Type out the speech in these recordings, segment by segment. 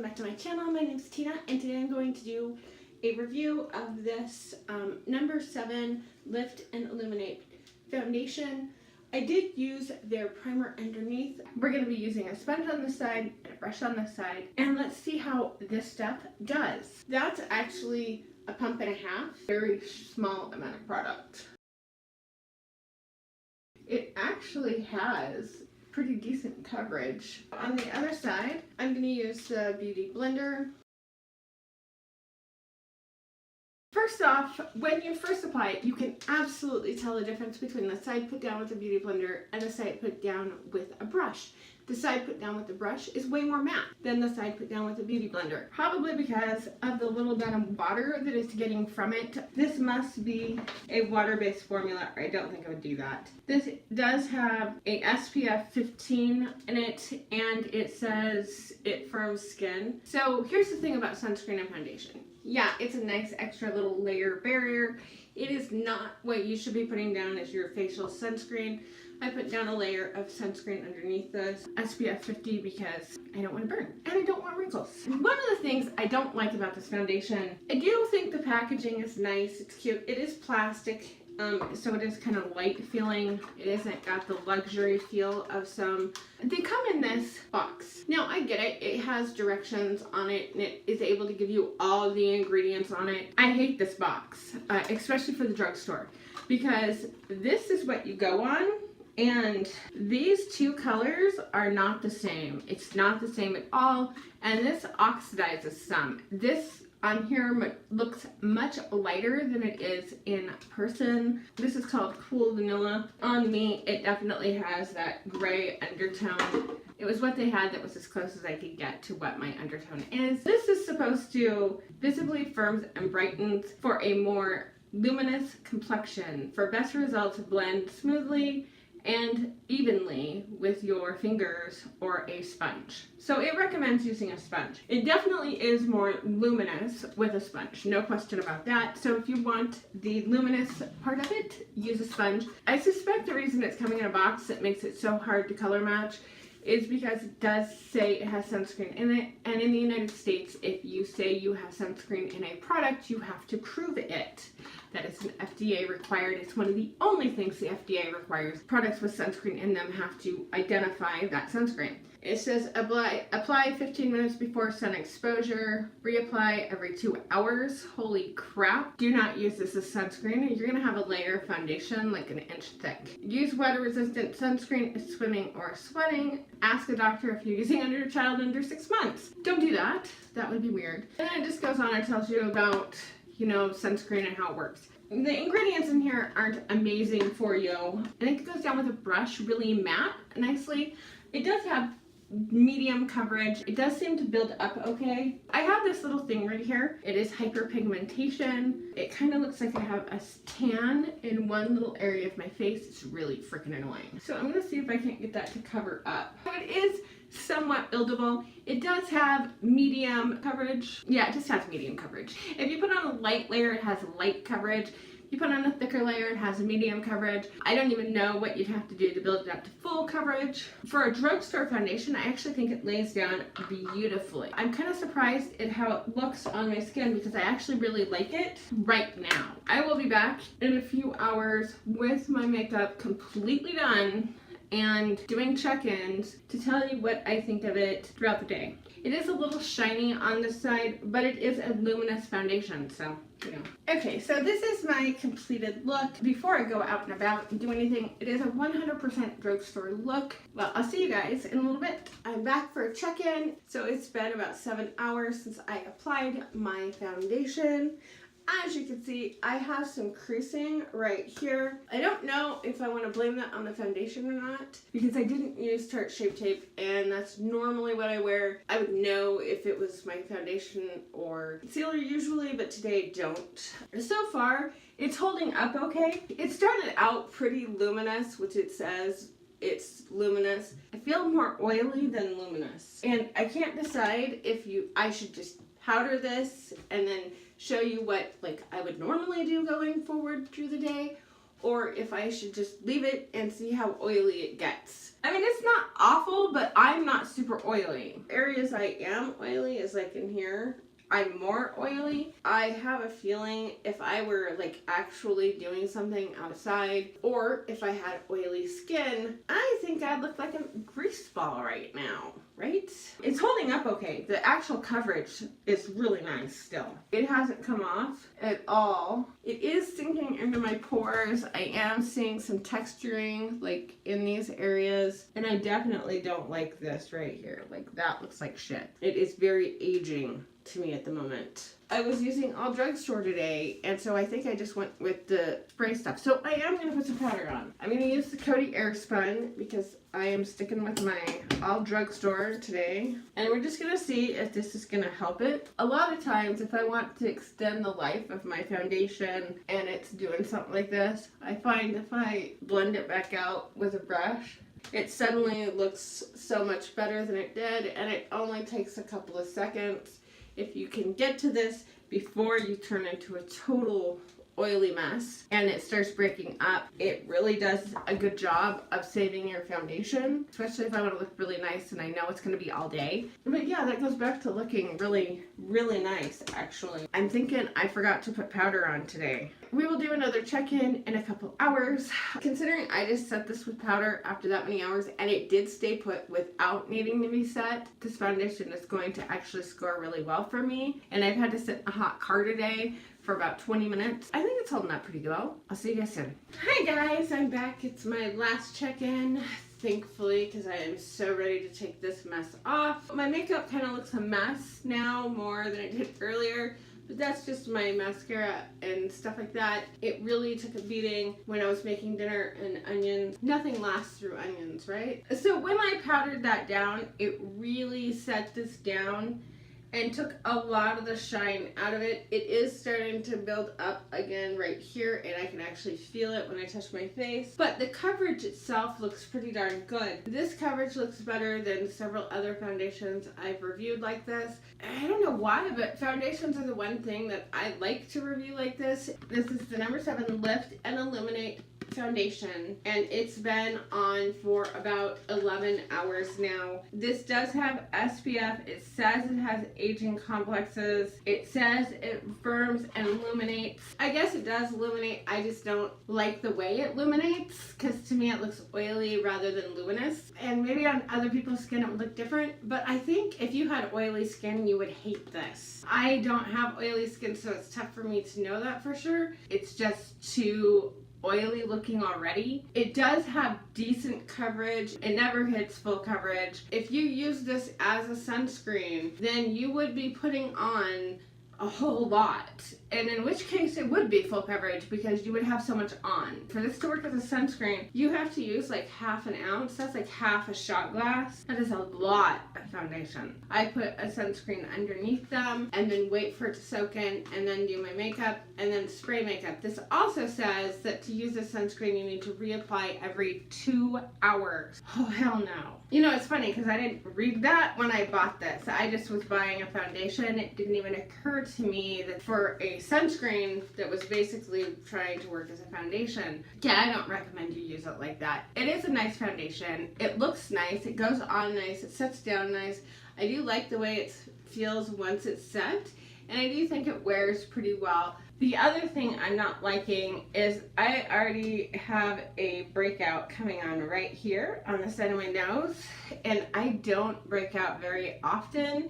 back to my channel. My name is Tina, and today I'm going to do a review of this number 7 Lift and Illuminate foundation. I did use their primer underneath. We're going to be using a sponge on this side and a brush on this side, and let's see how this stuff does. That's actually a pump and a half, very small amount of product. It actually has pretty decent coverage. On the other side, I'm going to use the Beauty Blender. First off, when you first apply it, you can absolutely tell the difference between the side put down with the Beauty Blender and the side put down with a brush. The side put down with the brush is way more matte than the side put down with the Beauty Blender. Probably because of the little bit of water that it's getting from it. This must be a water-based formula, or I don't think I would do that. This does have a SPF 15 in it, and it says it firms skin. So here's the thing about sunscreen and foundation. Yeah, it's a nice extra little layer barrier. It is not what you should be putting down as your facial sunscreen. I put down a layer of sunscreen underneath this SPF 50 because I don't want to burn and I don't want wrinkles. One of the things I don't like about this foundation, I do think the packaging is nice, it's cute. It is plastic, so it is kind of light feeling. It isn't got the luxury feel of some. They come in this box. Now I get it, it has directions on it and it is able to give you all the ingredients on it. I hate this box, especially for the drugstore, because this is what you go on. And these two colors are not the same. It's not the same at all. And this oxidizes some. This on here looks much lighter than it is in person. This is called Cool Vanilla. On me, it definitely has that gray undertone. It was what they had that was as close as I could get to what my undertone is. This is supposed to visibly firms and brightens for a more luminous complexion. For best results, blend smoothly and evenly with your fingers or a sponge. So it recommends using a sponge. It definitely is more luminous with a sponge, no question about that. So if you want the luminous part of it, use a sponge. I suspect the reason it's coming in a box that makes it so hard to color match is because it does say it has sunscreen in it, and in the United States, if you say you have sunscreen in a product, you have to prove it. That is an FDA required. It's one of the only things the FDA requires. Products with sunscreen in them have to identify that sunscreen. It says apply 15 minutes before sun exposure, reapply every 2 hours. Holy crap. Do not use this as sunscreen. You're gonna have a layer of foundation like an inch thick. Use water resistant sunscreen if swimming or sweating. Ask a doctor if you're using under a child under 6 months. Don't do that. That would be weird. And then it just goes on and tells you about, you know, sunscreen and how it works. The ingredients in here aren't amazing for you. I think it goes down with a brush really matte nicely. It does have medium coverage. It does seem to build up okay. I have this little thing right here. It is hyperpigmentation. It kind of looks like I have a tan in one little area of my face. It's really freaking annoying. So I'm gonna see if I can't get that to cover up. So it is somewhat buildable. It does have medium coverage. Yeah, it just has medium coverage. If you put on a light layer, it has light coverage. You put on a thicker layer, it has a medium coverage. I don't even know what you'd have to do to build it up to full coverage. For a drugstore foundation, I actually think it lays down beautifully. I'm kind of surprised at how it looks on my skin because I actually really like it right now. I will be back in a few hours with my makeup completely done and doing check-ins to tell you what I think of it throughout the day. It is a little shiny on this side, but it is a luminous foundation, so, you know. Okay, so this is my completed look. Before I go out and about and do anything, it is a 100% drugstore look. Well, I'll see you guys in a little bit. I'm back for a check-in. So it's been about 7 hours since I applied my foundation. As you can see, I have some creasing right here. I don't know if I want to blame that on the foundation or not because I didn't use Tarte Shape Tape and that's normally what I wear. I would know if it was my foundation or concealer usually, but today I don't. So far, it's holding up okay. It started out pretty luminous, which it says it's luminous. I feel more oily than luminous. And I can't decide if I should just powder this and then show you what like I would normally do going forward through the day, or if I should just leave it and see how oily it gets. I mean, it's not awful, but I'm not super oily. Areas I am oily is like in here. I'm more oily. I have a feeling if I were like actually doing something outside, or if I had oily skin, I think I'd look like a grease ball right now, right? It's holding up okay. The actual coverage is really nice still. It hasn't come off at all. It is sinking into my pores. I am seeing some texturing like in these areas, and I definitely don't like this right here. Like that looks like shit. It is very aging to me at the moment. I was using all drugstore today, and so I think I just went with the spray stuff. So I am going to put some powder on. I'm going to use the Coty Airspun because I am sticking with my all drugstore today. And we're just going to see if this is going to help it. A lot of times, if I want to extend the life of my foundation and it's doing something like this, I find if I blend it back out with a brush, it suddenly looks so much better than it did, and it only takes a couple of seconds. If you can get to this before you turn into a total oily mess and it starts breaking up, it really does a good job of saving your foundation, especially if I want to look really nice and I know it's going to be all day. But yeah, that goes back to looking really, really nice, actually. I'm thinking I forgot to put powder on today. We will do another check-in in a couple hours. Considering I just set this with powder after that many hours and it did stay put without needing to be set, this foundation is going to actually score really well for me. And I've had to sit in a hot car today for about 20 minutes. I think it's holding up pretty well. I'll see you guys soon. Hi guys, I'm back. It's my last check-in, thankfully, because I am so ready to take this mess off. My makeup kind of looks a mess now more than it did earlier, but that's just my mascara and stuff like that. It really took a beating when I was making dinner and onions. Nothing lasts through onions, right? So when I powdered that down, it really set this down and took a lot of the shine out of it. It is starting to build up again right here, and I can actually feel it when I touch my face. But the coverage itself looks pretty darn good. This coverage looks better than several other foundations I've reviewed like this. I don't know why, but foundations are the one thing that I like to review like this. This is the number 7 Lift and Illuminate foundation, and it's been on for about 11 hours now. This does have SPF. It says it has aging complexes. It says it firms and illuminates. I guess it does illuminate. I just don't like the way it illuminates because to me it looks oily rather than luminous, and maybe on other people's skin it would look different, but I think if you had oily skin you would hate this. I don't have oily skin, so it's tough for me to know that for sure. It's just too oily looking already. It does have decent coverage. It never hits full coverage. If you use this as a sunscreen, then you would be putting on a whole lot, and in which case it would be full coverage because you would have so much on. For this to work as a sunscreen, you have to use like half an ounce. That's like half a shot glass. That is a lot of foundation. I put a sunscreen underneath them and then wait for it to soak in and then do my makeup and then spray makeup. This also says that to use this sunscreen you need to reapply every 2 hours. Oh hell no. You know, it's funny because I didn't read that when I bought this. I just was buying a foundation. It didn't even occur to me that for a sunscreen that was basically trying to work as a foundation, yeah, I don't recommend you use it like that. It is a nice foundation. It looks nice. It goes on nice. It sets down nice. I do like the way it feels once it's set, and I do think it wears pretty well. The other thing I'm not liking is I already have a breakout coming on right here on the side of my nose, and I don't break out very often,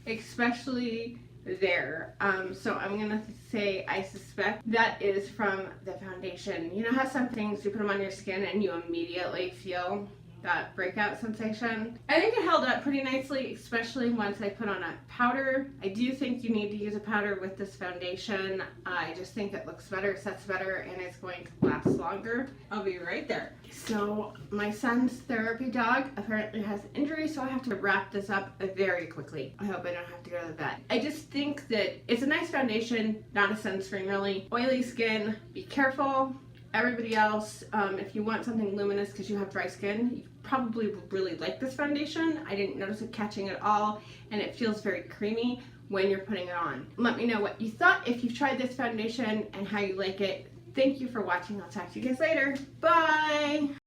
especially there. So I'm gonna say I suspect that is from the foundation. You know how some things you put them on your skin and you immediately feel that breakout sensation? I think it held up pretty nicely, especially once I put on a powder. I do think you need to use a powder with this foundation. I just think it looks better, sets better, and it's going to last longer. I'll be right there. So my son's therapy dog apparently has an injury, so I have to wrap this up very quickly. I hope I don't have to go to the vet. I just think that it's a nice foundation, not a sunscreen really. Oily skin, be careful. Everybody else, if you want something luminous because you have dry skin, you probably would really like this foundation. I didn't notice it catching at all, and it feels very creamy when you're putting it on. Let me know what you thought if you've tried this foundation and how you like it. Thank you for watching. I'll talk to you guys later. Bye!